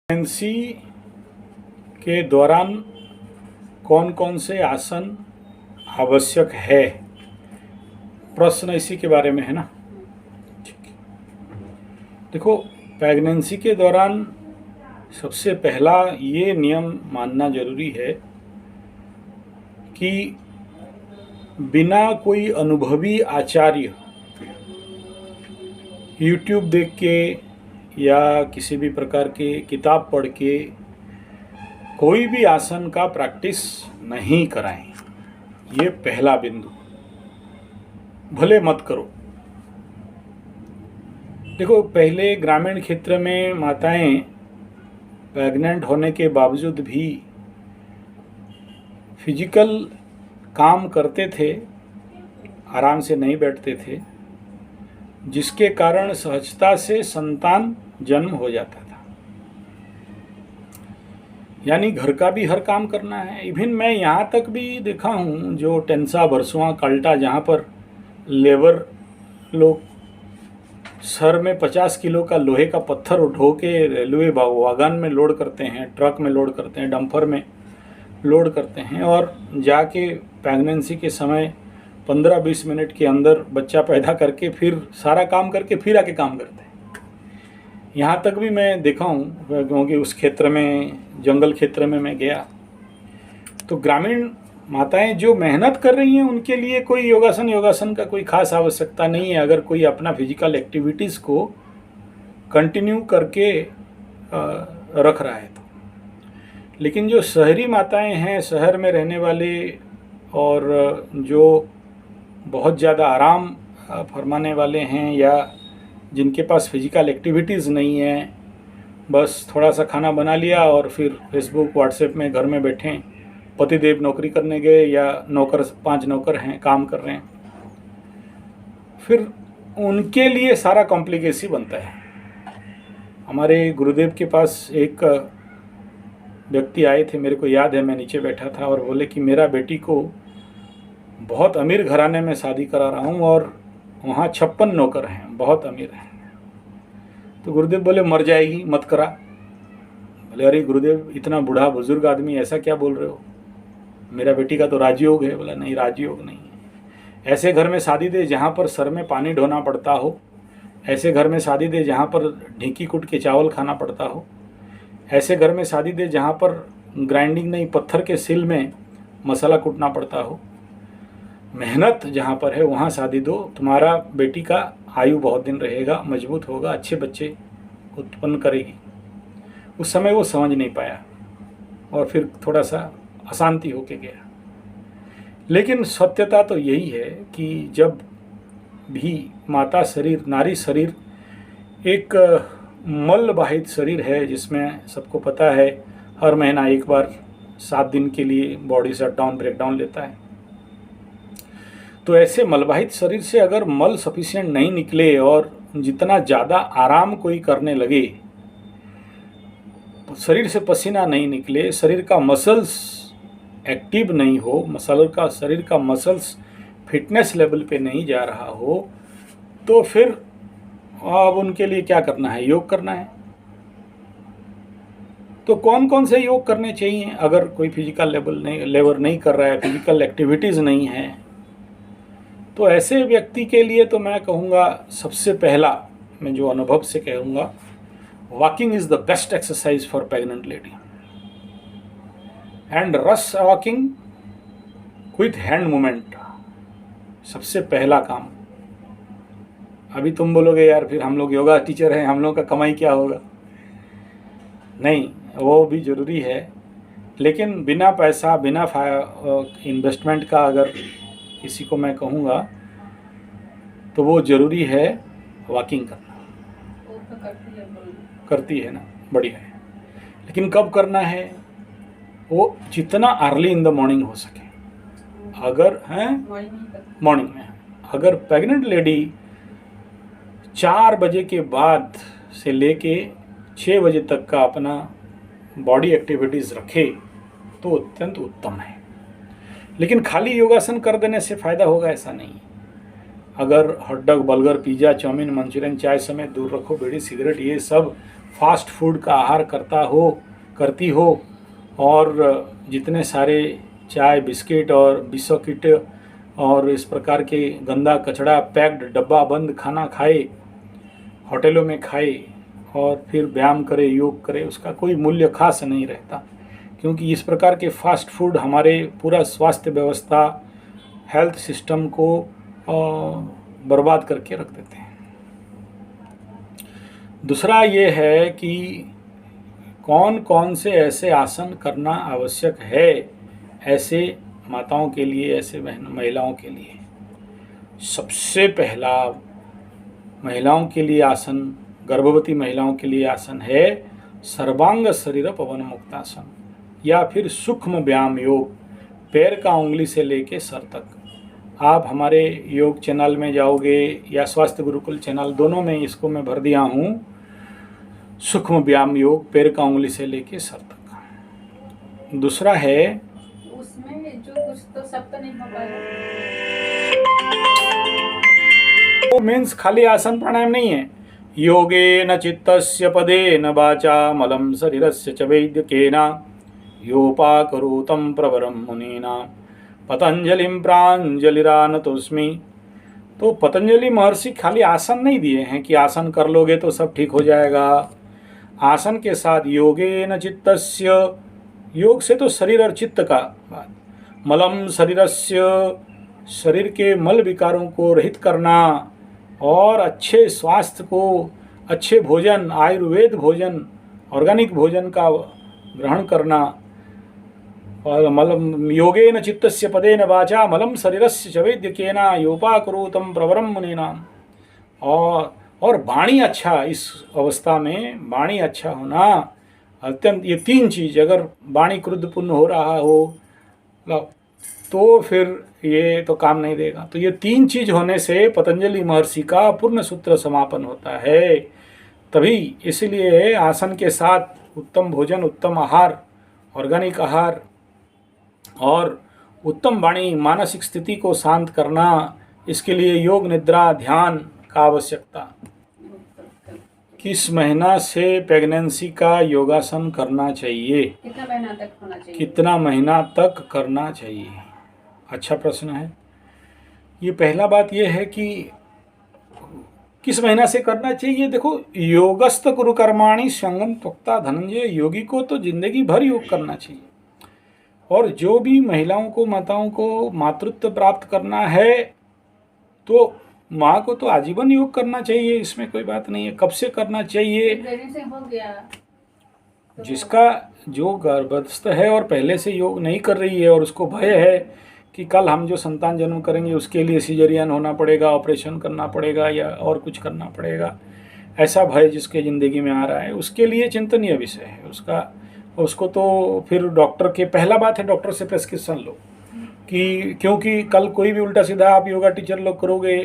Pregnancy के दौरान कौन कौन से आसन आवश्यक है, प्रश्न इसी के बारे में है ना। ठीक है, देखो प्रेगनेंसी के दौरान सबसे पहला ये नियम मानना जरूरी है कि बिना कोई अनुभवी आचार्य YouTube देख के या किसी भी प्रकार के किताब पढ़ के कोई भी आसन का प्रैक्टिस नहीं कराएं। ये पहला बिंदु, भले मत करो। देखो पहले ग्रामीण क्षेत्र में माताएं प्रेग्नेंट होने के बावजूद भी फिजिकल काम करते थे, आराम से नहीं बैठते थे, जिसके कारण सहजता से संतान जन्म हो जाता था। यानी घर का भी हर काम करना है। इवन मैं यहाँ तक भी देखा हूँ जो टेंसा बरसुआ कल्टा, जहाँ पर लेबर लोग सर में 50 किलो का लोहे का पत्थर उठो के रेलवे वागन में लोड करते हैं, ट्रक में लोड करते हैं, डंपर में लोड करते हैं और जाके प्रेगनेंसी के समय 15-20 मिनट के अंदर बच्चा पैदा करके फिर सारा काम करके फिर आके काम करते हैं। यहाँ तक भी मैं देखा हूँ, क्योंकि उस क्षेत्र में, जंगल क्षेत्र में मैं गया तो ग्रामीण माताएं जो मेहनत कर रही हैं उनके लिए कोई योगासन का कोई खास आवश्यकता नहीं है, अगर कोई अपना फिजिकल एक्टिविटीज़ को कंटिन्यू करके रख रहा है तो। लेकिन जो शहरी माताएं हैं, शहर में रहने वाले और जो बहुत ज़्यादा आराम फरमाने वाले हैं या जिनके पास फिजिकल एक्टिविटीज़ नहीं है, बस थोड़ा सा खाना बना लिया और फिर फेसबुक व्हाट्सएप में घर में बैठे, पतिदेव नौकरी करने गए या नौकर 5 नौकर हैं काम कर रहे हैं, फिर उनके लिए सारा कॉम्प्लिकेसी बनता है। हमारे गुरुदेव के पास एक व्यक्ति आए थे, मेरे को याद है, मैं नीचे बैठा था और बोले कि मेरा बेटी को बहुत अमीर घराने में शादी करा रहा हूँ और वहाँ 56 नौकर हैं, बहुत अमीर हैं। तो गुरुदेव बोले मर जाएगी, मत करा। बोले अरे गुरुदेव, इतना बूढ़ा बुजुर्ग आदमी ऐसा क्या बोल रहे हो, मेरा बेटी का तो राजयोग है। बोला नहीं, राजयोग नहीं है। ऐसे घर में शादी दे जहाँ पर सर में पानी ढोना पड़ता हो, ऐसे घर में शादी दे जहाँ पर ढींकी कूट के चावल खाना पड़ता हो, ऐसे घर में शादी दे जहाँ पर ग्राइंडिंग नहीं, पत्थर के सिल में मसाला कूटना पड़ता हो। मेहनत जहाँ पर है वहाँ शादी दो, तुम्हारा बेटी का आयु बहुत दिन रहेगा, मजबूत होगा, अच्छे बच्चे उत्पन्न करेगी। उस समय वो समझ नहीं पाया और फिर थोड़ा सा अशांति होके गया। लेकिन सत्यता तो यही है कि जब भी माता शरीर, नारी शरीर एक मलवाहित शरीर है, जिसमें सबको पता है हर महीना एक बार 7 दिन के लिए बॉडी शटडाउन, ब्रेकडाउन लेता है। तो ऐसे मलवाहित शरीर से अगर मल सफिशिएंट नहीं निकले और जितना ज़्यादा आराम कोई करने लगे, शरीर से पसीना नहीं निकले, शरीर का मसल्स एक्टिव नहीं हो, शरीर का मसल्स फिटनेस लेवल पे नहीं जा रहा हो, तो फिर अब उनके लिए क्या करना है, योग करना है। तो कौन कौन से योग करने चाहिए अगर कोई फिजिकल लेबर नहीं कर रहा है, फिजिकल एक्टिविटीज़ नहीं है, तो ऐसे व्यक्ति के लिए तो मैं कहूँगा सबसे पहला, मैं जो अनुभव से कहूँगा, walking is the best exercise for pregnant lady. And rush walking with hand movement, सबसे पहला काम। अभी तुम बोलोगे यार फिर हम लोग योगा टीचर हैं, हम लोग का कमाई क्या होगा। नहीं, वो भी ज़रूरी है, लेकिन बिना पैसा, बिना इन्वेस्टमेंट का अगर किसी को मैं कहूँगा तो वो ज़रूरी है वॉकिंग करना। करती है ना, बढ़िया है। लेकिन कब करना है, वो जितना अर्ली इन द मॉर्निंग हो सके। अगर हैं मॉर्निंग में, अगर प्रेग्नेंट लेडी 4 बजे के बाद से लेके 6 बजे तक का अपना बॉडी एक्टिविटीज़ रखे तो अत्यंत उत्तम है। लेकिन खाली योगासन कर देने से फ़ायदा होगा ऐसा नहीं। अगर hot dog, burger, pizza, chowmein, Manchurian, चाय समेत दूर रखो, बीड़ी, सिगरेट, ये सब फास्ट फूड का आहार करती हो और जितने सारे चाय बिस्किट और बिस्किट और इस प्रकार के गंदा कचड़ा पैक्ड डब्बा बंद खाना खाए, होटलों में खाए और फिर व्यायाम करे, योग करे, उसका कोई मूल्य खास नहीं रहता, क्योंकि इस प्रकार के फास्ट फूड हमारे पूरा स्वास्थ्य व्यवस्था, हेल्थ सिस्टम को बर्बाद करके रख देते हैं। दूसरा ये है कि कौन कौन से ऐसे आसन करना आवश्यक है ऐसे माताओं के लिए, ऐसे महिलाओं के लिए। सबसे पहला महिलाओं के लिए आसन, गर्भवती महिलाओं के लिए आसन है सर्वांग शरीर पवन मुक्तासन या फिर सूक्ष्म व्यायाम योग, पैर का उंगली से लेके सर तक। आप हमारे योग चैनल में जाओगे या स्वास्थ्य गुरुकुल चैनल, दोनों में इसको मैं भर दिया हूँ, सूक्ष्म व्यायाम योग, पैर का उंगली से लेके सर तक। दूसरा है उसमें जो कुछ तो सब तो नहीं हो पाएगा, वो मीन्स खाली आसन प्राणायाम नहीं है। योगे न चित्तस्य पदे न वाचा मलम शरीरस्य च वैद्यकेन योपाकरोतं प्रवरं मुनीना पतंजलिं प्राञ्जलिरानतोस्मि। तो पतंजलि महर्षि खाली आसन नहीं दिए हैं कि आसन कर लोगे तो सब ठीक हो जाएगा। आसन के साथ योगे न चित्तस्य, योग से तो शरीर और चित्त का बात, मलम शरीरस्य, शरीर के मल विकारों को रहित करना और अच्छे स्वास्थ्य को, अच्छे भोजन, आयुर्वेद भोजन, ऑर्गेनिक भोजन का ग्रहण करना। और मलम योगेन चित्तस्य पदेन वाचा मलम शरीरस्य च वैद्यकेन योपाकरोतं प्रवरं मुनीना। और वाणी अच्छा, इस अवस्था में वाणी अच्छा होना अत्यंत, ये तीन चीज़, अगर वाणी क्रुद्धपूर्ण हो रहा हो तो फिर ये तो काम नहीं देगा। तो ये तीन चीज़ होने से पतंजलि महर्षि का पूर्ण सूत्र समापन होता है। तभी इसलिए आसन के साथ उत्तम भोजन, उत्तम आहार, ऑर्गेनिक आहार और उत्तम वाणी, मानसिक स्थिति को शांत करना, इसके लिए योग, निद्रा, ध्यान का आवश्यकता। किस महीना से प्रेगनेंसी का योगासन करना चाहिए? कितना महीना तक होना चाहिए? कितना महीना तक करना चाहिए? अच्छा प्रश्न है। ये पहला बात ये है कि किस महीना से करना चाहिए। देखो, योगस्थ कुरु कर्माणि संगम त्वक्ता धनंजय, योगी को तो जिंदगी भर योग करना चाहिए। और जो भी महिलाओं को, माताओं को मातृत्व प्राप्त करना है तो माँ को तो आजीवन योग करना चाहिए, इसमें कोई बात नहीं है। कब से करना चाहिए? से हो गया तो जिसका जो गर्भस्थ है और पहले से योग नहीं कर रही है और उसको भय है कि कल हम जो संतान जन्म करेंगे उसके लिए सिजेरियन होना पड़ेगा, ऑपरेशन करना पड़ेगा या और कुछ करना पड़ेगा, ऐसा भय जिसके ज़िंदगी में आ रहा है, उसके लिए चिंतनीय विषय है। उसको तो फिर डॉक्टर के, पहला बात है डॉक्टर से प्रेस्क्रिप्शन लो, कि क्योंकि कल कोई भी उल्टा सीधा आप योगा टीचर लोग करोगे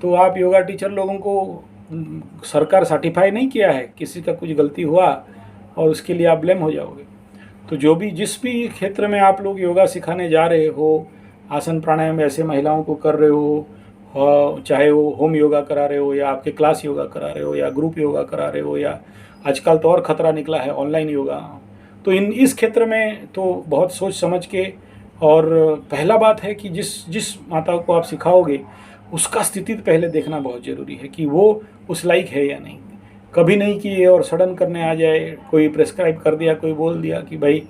तो आप योगा टीचर लोगों को सरकार सर्टिफाई नहीं किया है, किसी का कुछ गलती हुआ और उसके लिए आप ब्लेम हो जाओगे। तो जो भी, जिस भी क्षेत्र में आप लोग योगा सिखाने जा रहे हो, आसन प्राणायाम ऐसे महिलाओं को कर रहे हो, चाहे वो होम योगा करा रहे हो या आपके क्लास योगा करा रहे हो या ग्रुप योगा करा रहे हो या आजकल तो और ख़तरा निकला है ऑनलाइन योगा, तो इस क्षेत्र में तो बहुत सोच समझ के, और पहला बात है कि जिस माता को आप सिखाओगे उसका स्थिति पहले देखना बहुत ज़रूरी है कि वो उस लायक है या नहीं। कभी नहीं कि और सडन करने आ जाए, कोई प्रेस्क्राइब कर दिया, कोई बोल दिया कि भाई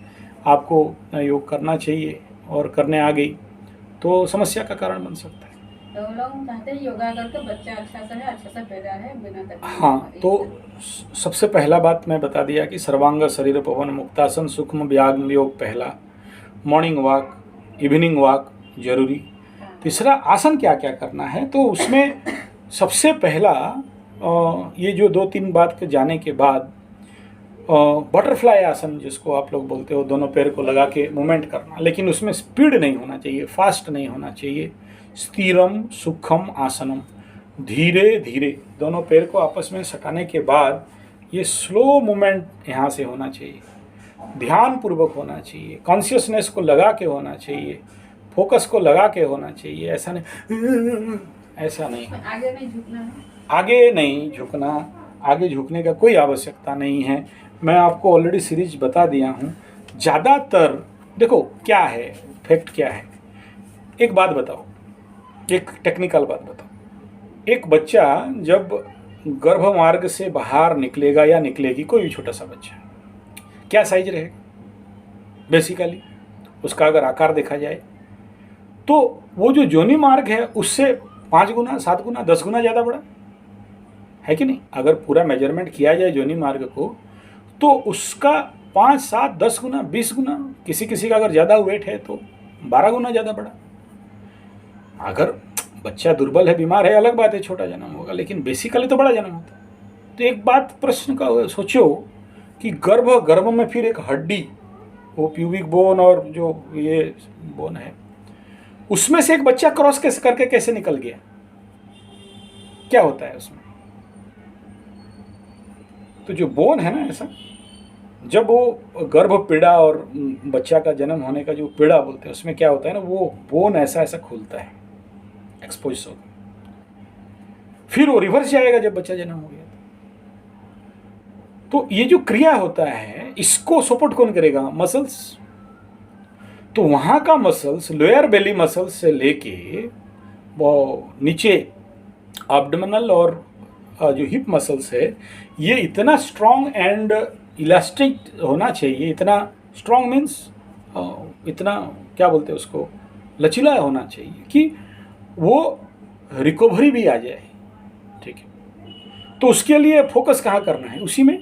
आपको योग करना चाहिए और करने आ गई, तो समस्या का कारण बन सकता है। तो लोग चाहते हैं योगा करके बच्चा अच्छा सा पैदा है बिना तकलीफ। हाँ, तो सबसे पहला बात मैं बता दिया कि सर्वांग शरीर पवन मुक्तासन, सूक्ष्म व्यायाम योग पहला, मॉर्निंग वॉक, इवनिंग वॉक जरूरी। तीसरा, आसन क्या क्या करना है, तो उसमें सबसे पहला ये जो 2-3 बात के जाने के बाद बटरफ्लाई आसन जिसको आप लोग बोलते हो, दोनों पैर को लगा के मूवमेंट करना, लेकिन उसमें स्पीड नहीं होना चाहिए, फास्ट नहीं होना चाहिए। स्थिरम सुखम आसनम, धीरे धीरे दोनों पैर को आपस में सटाने के बाद ये स्लो मूवमेंट यहाँ से होना चाहिए, ध्यान पूर्वक होना चाहिए, कॉन्शियसनेस को लगा के होना चाहिए, फोकस को लगा के होना चाहिए। ऐसा नहीं आगे नहीं झुकना है, आगे नहीं झुकना, आगे झुकने का कोई आवश्यकता नहीं है। मैं आपको ऑलरेडी सीरीज बता दिया हूँ। ज़्यादातर देखो क्या है, फैक्ट क्या है, एक बात बताओ, एक टेक्निकल बात बताओ। एक बच्चा जब गर्भ मार्ग से बाहर निकलेगा या निकलेगी, कोई भी छोटा सा बच्चा, क्या साइज रहेगा? बेसिकली उसका अगर आकार देखा जाए तो वो जो योनि मार्ग है उससे 5 गुना, 7 गुना, 10 गुना ज़्यादा बड़ा है कि नहीं? अगर पूरा मेजरमेंट किया जाए योनि मार्ग को तो उसका 5, 7, 10 गुना, 20 गुना, किसी किसी का अगर ज़्यादा वेट है तो 12 गुना ज़्यादा बड़ा। अगर बच्चा दुर्बल है, बीमार है, अलग बात है, छोटा जन्म होगा, लेकिन बेसिकली तो बड़ा जन्म होता है। तो एक बात प्रश्न का सोचो कि गर्भ में फिर एक हड्डी, वो प्यूबिक बोन और जो ये बोन है, उसमें से एक बच्चा क्रॉस कैसे करके कैसे निकल गया? क्या होता है उसमें? तो जो बोन है ना, ऐसा जब वो गर्भ पीड़ा और बच्चा का जन्म होने का जो पीड़ा बोलते हैं, उसमें क्या होता है ना, वो बोन ऐसा ऐसा खुलता है, एक्सपोज होगा, फिर वो रिवर्स जाएगा जब बच्चा जन्म हो गया। तो ये जो क्रिया होता है इसको सपोर्ट कौन करेगा? मसल्स। तो वहाँ का मसल्स, लोअर बेली मसल्स से लेके वो नीचे एब्डोमिनल और जो हिप मसल्स है, ये इतना स्ट्रॉन्ग एंड इलास्टिक होना चाहिए। इतना स्ट्रॉन्ग मीन्स इतना क्या बोलते हैं उसको, लचीला होना चाहिए कि वो रिकवरी भी आ जाए। ठीक है, तो उसके लिए फोकस कहाँ करना है? उसी में